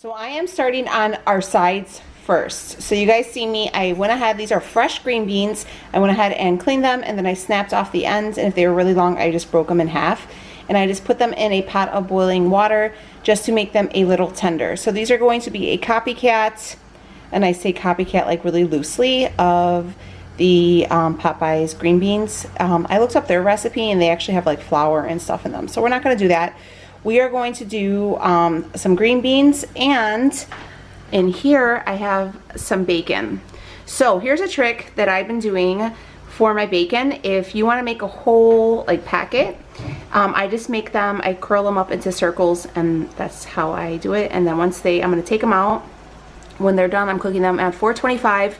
So I am starting on our sides first. So you guys see me, I went ahead, these are fresh green beans. I went ahead and cleaned them, and then I snapped off the ends, and if they were really long, I just broke them in half. And I just put them in a pot of boiling water just to make them a little tender. So these are going to be a copycat, and I say copycat like really loosely, of the Popeyes green beans. I looked up their recipe and they actually have like flour and stuff in them. So we're not going to do that. We are going to do some green beans, and in here I have some bacon. So here's a trick that I've been doing for my bacon. If you want to make a whole like packet, I just make them, I curl them up into circles, and that's how I do it. And then once I'm going to take them out. When they're done, I'm cooking them at 425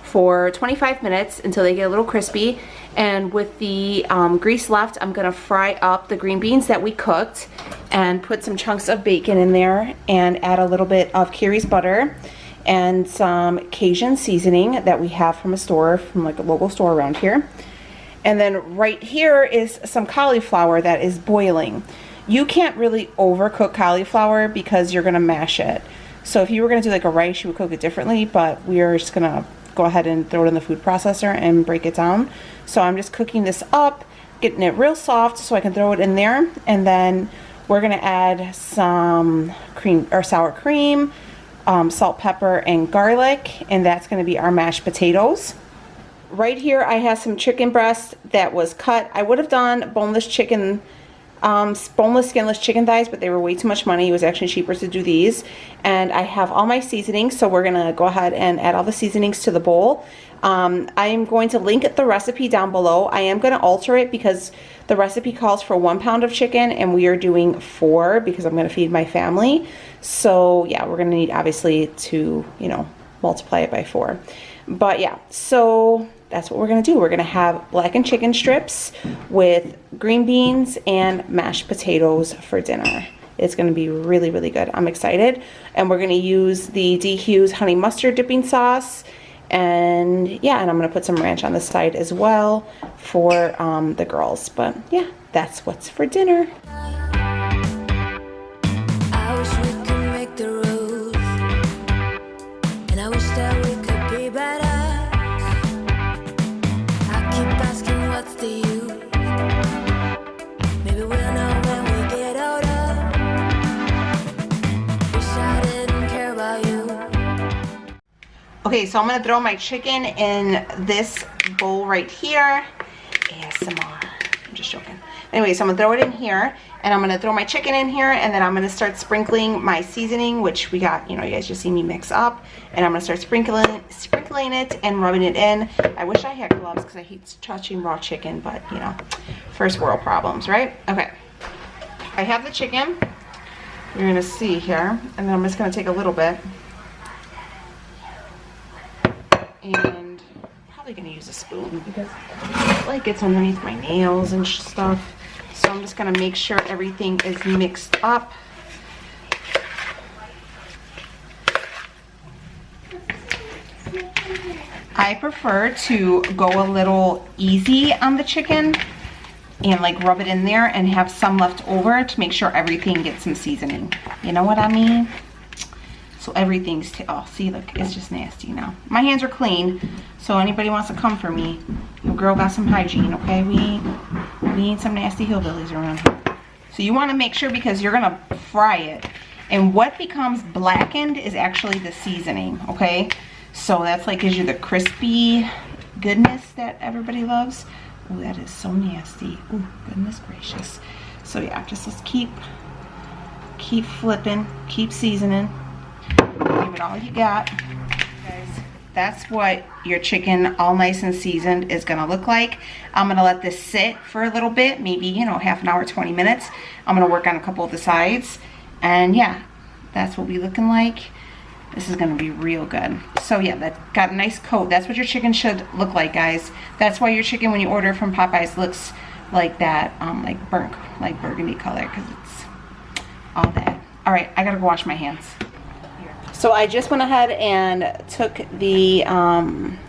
for 25 minutes until they get a little crispy. And with the grease left, I'm gonna fry up the green beans that we cooked and put some chunks of bacon in there and add a little bit of Kiri's butter and some Cajun seasoning that we have from a store, from like a local store around here. And then right here is some cauliflower that is boiling. You can't really overcook cauliflower because you're gonna mash it. So if you were gonna do like a rice, you would cook it differently, but we are just gonna go ahead and throw it in the food processor and break it down. So I'm just cooking this up, getting it real soft so I can throw it in there. And then we're gonna add some cream or sour cream, salt, pepper, and garlic, and that's gonna be our mashed potatoes. Right here I have some chicken breast that was cut. I would have done boneless chicken, boneless skinless chicken thighs, but they were way too much money. It was actually cheaper to do these. And I have all my seasonings, so we're gonna go ahead and add all the seasonings to the bowl. I am going to link the recipe down below. I am gonna alter it because the recipe calls for 1 pound of chicken and we are doing 4 because I'm gonna feed my family. So yeah, we're gonna need obviously to, you know, multiply it by 4. But yeah, so that's what we're gonna do. We're gonna have blackened chicken strips with green beans and mashed potatoes for dinner. It's gonna be really, really good. I'm excited. And we're gonna use the D. Hughes honey mustard dipping sauce. And yeah, and I'm gonna put some ranch on the side as well for the girls. But yeah, that's what's for dinner. I wish we could make the rules, and I wish that we could be better. What's the use? Maybe we'll know when we get older. Wish I didn't care about you. Okay, so I'm gonna throw my chicken in this bowl right here. ASMR. I'm just joking. Anyway, so I'm gonna throw it in here, and I'm gonna throw my chicken in here, and then I'm gonna start sprinkling my seasoning, which we got, you know, you guys just see me mix up, and I'm gonna start sprinkling it and rubbing it in. I wish I had gloves because I hate touching raw chicken, but you know, first world problems, right? Okay, I have the chicken. You're gonna see here, and then I'm just gonna take a little bit, and probably gonna use a spoon because it like gets underneath my nails and stuff. So I'm just gonna make sure everything is mixed up. I prefer to go a little easy on the chicken and like rub it in there and have some left over to make sure everything gets some seasoning. You know what I mean? So everything's, oh, see, look, it's just nasty now. My hands are clean, so anybody wants to come for me, your girl got some hygiene, okay? We ain't some nasty hillbillies around here. So you want to make sure, because you're gonna fry it, and what becomes blackened is actually the seasoning, okay? So that's like gives you the crispy goodness that everybody loves. Oh, that is so nasty. Oh, goodness gracious. So yeah, just let's keep flipping, keep seasoning. Give it all you got. Guys, that's what your chicken all nice and seasoned is gonna look like. I'm gonna let this sit for a little bit, maybe, you know, half an hour, 20 minutes. I'm gonna work on a couple of the sides, and yeah, that's what we're looking like. This is gonna be real good. So yeah, that got a nice coat. That's what your chicken should look like, guys. That's why your chicken, when you order from Popeyes, looks like that, like burnt, like burgundy color, because it's all that. All right, I gotta go wash my hands. So I just went ahead and took the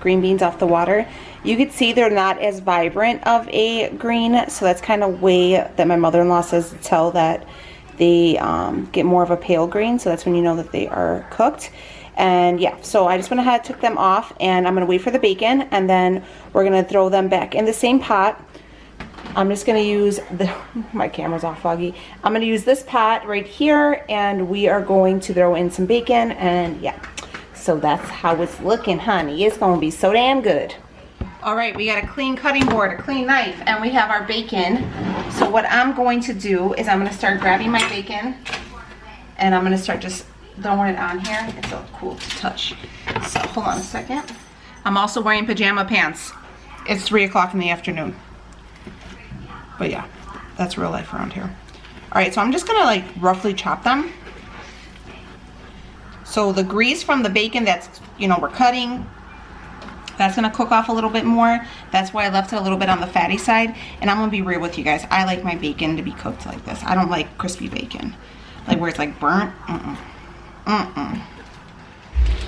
green beans off the water. You can see they're not as vibrant of a green, so that's kind of way that my mother-in-law says to tell that they get more of a pale green, so that's when you know that they are cooked. And yeah, so I just went ahead, took them off, and I'm gonna wait for the bacon, and then we're gonna throw them back in the same pot. I'm just gonna use my camera's all foggy. I'm gonna use this pot right here, and we are going to throw in some bacon, and yeah. So that's how it's looking, honey. It's gonna be so damn good. All right, we got a clean cutting board, a clean knife, and we have our bacon. So what I'm going to do is I'm gonna start grabbing my bacon, and I'm gonna start just throwing it on here. It's so cool to touch. So hold on a second. I'm also wearing pajama pants. It's 3 o'clock in the afternoon. But yeah, that's real life around here. All right, so I'm just gonna like roughly chop them. So the grease from the bacon that's, you know, we're cutting, that's gonna cook off a little bit more. That's why I left it a little bit on the fatty side. And I'm gonna be real with you guys. I like my bacon to be cooked like this. I don't like crispy bacon. Like where it's like burnt.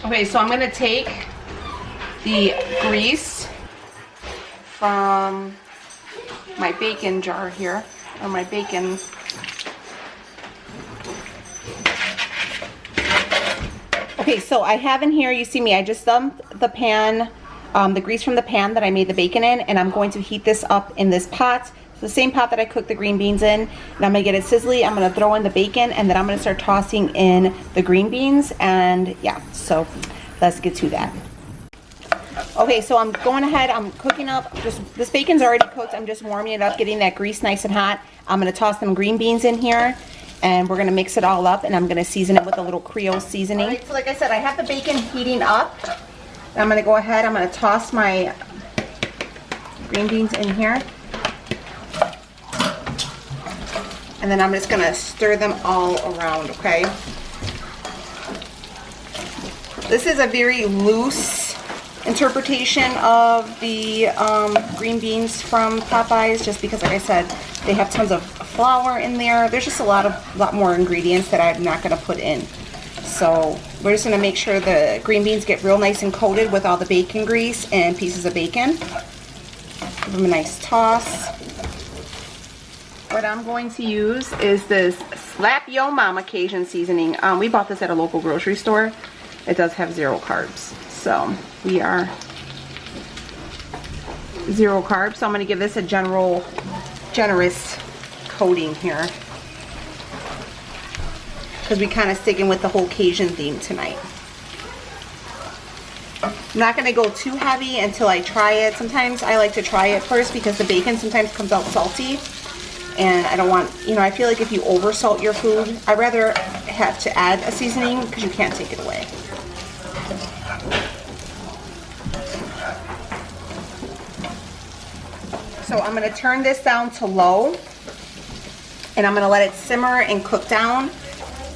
Okay, so I'm gonna take the grease from my bacon jar here, or my bacon. Okay, so I have in here, you see me, I just dumped the pan, the grease from the pan that I made the bacon in, and I'm going to heat this up in this pot. So the same pot that I cooked the green beans in, and I'm gonna get it sizzly. I'm gonna throw in the bacon, and then I'm gonna start tossing in the green beans, and yeah, so let's get to that. Okay, so I'm going ahead, I'm cooking up, this bacon's already cooked, I'm just warming it up, getting that grease nice and hot. I'm gonna toss some green beans in here, and we're gonna mix it all up, and I'm gonna season it with a little Creole seasoning. All right, so like I said, I have the bacon heating up. And I'm gonna go ahead, I'm gonna toss my green beans in here. And then I'm just gonna stir them all around, okay? This is a very loose interpretation of the green beans from Popeyes, just because, like I said, they have tons of flour in there. There's just a lot more ingredients that I'm not gonna put in. So we're just gonna make sure the green beans get real nice and coated with all the bacon grease and pieces of bacon. Give them a nice toss. What I'm going to use is this Slap Yo Mama Cajun seasoning. We bought this at a local grocery store. It does have 0 carbs. So we are 0 carbs. So I'm gonna give this a generous coating here, because we kind of sticking with the whole Cajun theme tonight. I'm not gonna go too heavy until I try it. Sometimes I like to try it first because the bacon sometimes comes out salty, and I don't want, you know, I feel like if you over salt your food, I'd rather have to add a seasoning because you can't take it away. So I'm gonna turn this down to low, and I'm gonna let it simmer and cook down,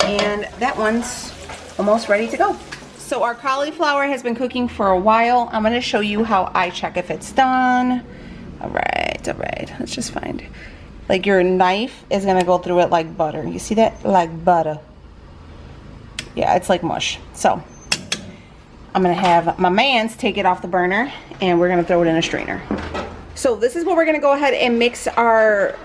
and that one's almost ready to go. So our cauliflower has been cooking for a while. I'm gonna show you how I check if it's done. All right, let's just find it. Like your knife is gonna go through it like butter. You see that? Like butter. Yeah, it's like mush. So I'm gonna have my mans take it off the burner, and we're gonna throw it in a strainer. So this is what we're gonna go ahead and mix our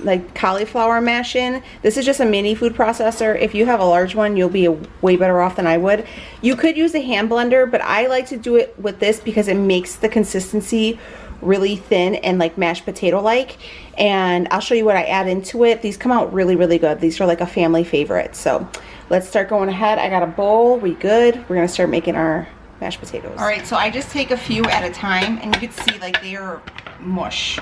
like cauliflower mash in. This is just a mini food processor. If you have a large one, you'll be way better off than I would. You could use a hand blender, but I like to do it with this because it makes the consistency really thin and like mashed potato like. And I'll show you what I add into it. These come out really, really good. These are like a family favorite. So let's start going ahead. I got a bowl, we good. We're gonna start making our mashed potatoes. All right, so I just take a few at a time, and you can see like they are mush.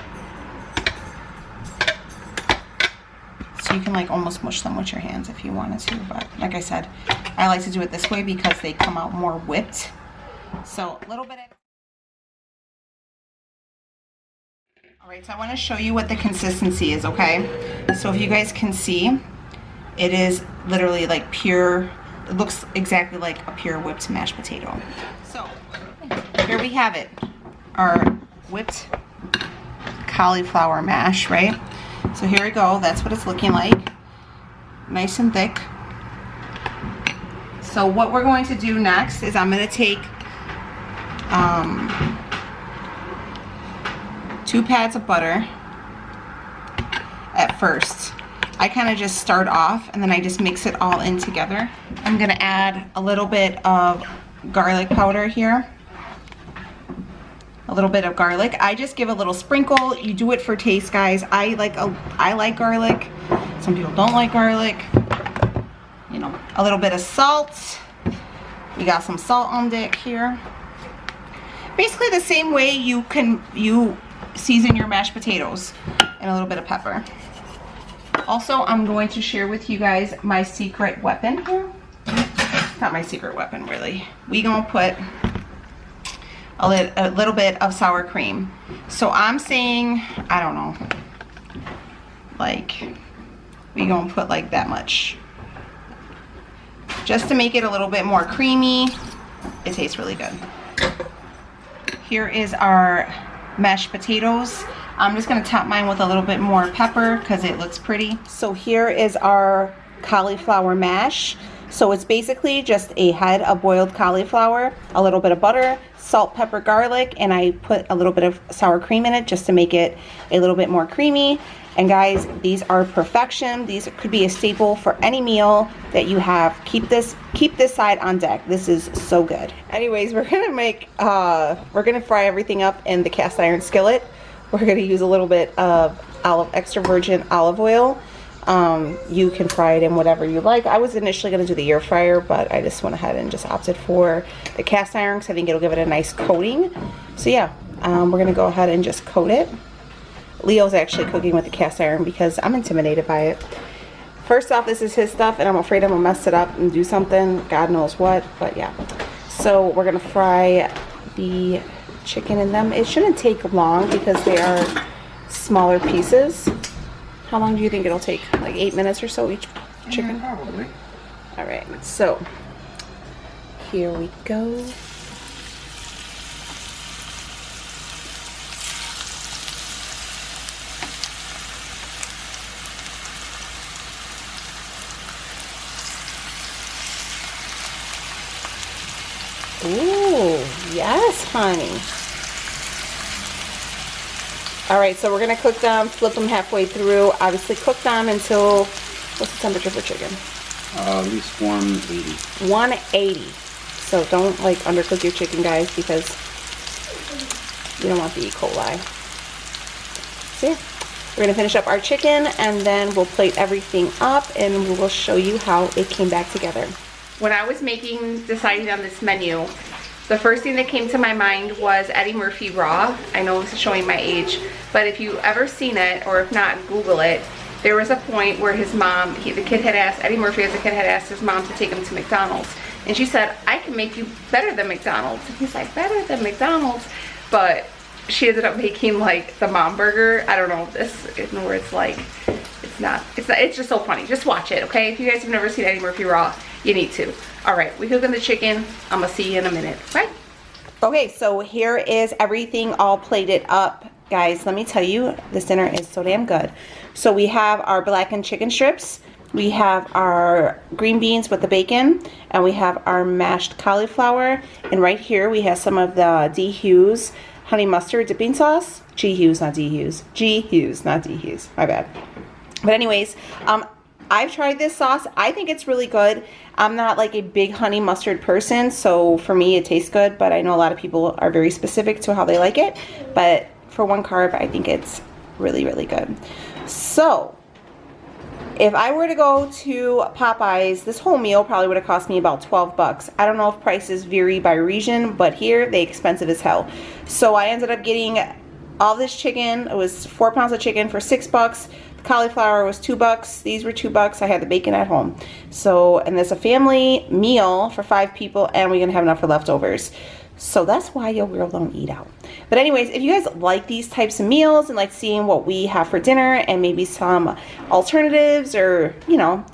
So you can like almost mush them with your hands if you wanted to, but like I said, I like to do it this way because they come out more whipped. So a little bit of... All right, so I want to show you what the consistency is, okay? So if you guys can see, it is literally like pure, it looks exactly like a pure whipped mashed potato. So here we have it, our whipped cauliflower mash, right? So here we go, that's what it's looking like, nice and thick. So what we're going to do next is I'm going to take 2 pads of butter at first. I kind of just start off and then I just mix it all in together. I'm gonna add a little bit of garlic powder here. A little bit of garlic. I just give a little sprinkle. You do it for taste, guys. I like garlic. Some people don't like garlic. You know, a little bit of salt. We got some salt on deck here. Basically the same way you season your mashed potatoes, and a little bit of pepper. Also, I'm going to share with you guys my secret weapon here. Not my secret weapon, really. We gonna put a little bit of sour cream. So I'm saying, I don't know, like, we gonna put like that much. Just to make it a little bit more creamy. It tastes really good. Here is our mashed potatoes. I'm just gonna top mine with a little bit more pepper because it looks pretty. So here is our cauliflower mash. So it's basically just a head of boiled cauliflower, a little bit of butter, salt, pepper, garlic, and I put a little bit of sour cream in it just to make it a little bit more creamy. And guys, these are perfection. These could be a staple for any meal that you have. Keep this side on deck. This is so good. Anyways, we're gonna fry everything up in the cast iron skillet. We're gonna use a little bit of extra virgin olive oil. You can fry it in whatever you like. I was initially gonna do the air fryer, but I just went ahead and just opted for the cast iron because I think it'll give it a nice coating. So yeah, we're gonna go ahead and just coat it. Leo's actually cooking with the cast iron because I'm intimidated by it. First off, this is his stuff and I'm afraid I'm gonna mess it up and do something, God knows what, but yeah. So we're gonna fry the chicken in them. It shouldn't take long because they are smaller pieces. How long do you think it'll take? Like 8 minutes or so each chicken? Yeah, probably. All right, so here we go. Ooh, yes, honey. All right, so we're gonna cook them, flip them halfway through. Obviously cook them until, what's the temperature for chicken? At least 180. 180. So don't like undercook your chicken, guys, because you don't want the E. coli. So yeah, we're gonna finish up our chicken and then we'll plate everything up and we will show you how it came back together. When I was deciding on this menu, the first thing that came to my mind was Eddie Murphy Raw. I know this is showing my age, but if you ever seen it, or if not, Google it. There was a point where his mom, Eddie Murphy as a kid had asked his mom to take him to McDonald's. And she said, I can make you better than McDonald's. And he's like, better than McDonald's? But she ended up making like the mom burger. I don't know if this, where it's like, it's just so funny. Just watch it, okay? If you guys have never seen Eddie Murphy Raw, you need to. All right, we're cooking the chicken. I'm gonna see you in a minute. Bye. Okay, so here is everything all plated up. Guys, let me tell you, this dinner is so damn good. So we have our blackened chicken strips. We have our green beans with the bacon. And we have our mashed cauliflower. And right here we have some of the D. Hughes honey mustard dipping sauce. G. Hughes, not D. Hughes. G. Hughes, not D. Hughes. My bad. But anyways, I've tried this sauce. I think it's really good. I'm not like a big honey mustard person, so for me it tastes good, but I know a lot of people are very specific to how they like it. But for one carb, I think it's really, really good. So if I were to go to Popeyes, this whole meal probably would have cost me about 12 bucks. I don't know if prices vary by region, but here they're expensive as hell. So I ended up getting all this chicken. It was 4 pounds of chicken for 6 bucks. Cauliflower was 2 bucks. These were 2 bucks. I had the bacon at home. So, and there's a family meal for 5 people, and we're gonna have enough for leftovers. So that's why your girl don't eat out. But anyways, if you guys like these types of meals and like seeing what we have for dinner and maybe some alternatives or, you know,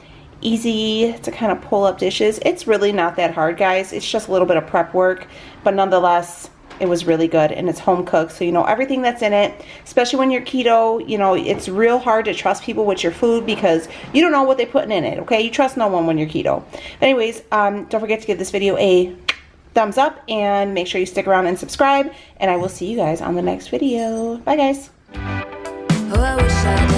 easy to kind of pull up dishes, it's really not that hard, guys. It's just a little bit of prep work, but nonetheless, it was really good, and it's home cooked, so you know everything that's in it. Especially when you're keto, you know, it's real hard to trust people with your food because you don't know what they're putting in it, okay? You trust no one when you're keto. Anyways, don't forget to give this video a thumbs up and make sure you stick around and subscribe, and I will see you guys on the next video. Bye, guys. Oh, I wish I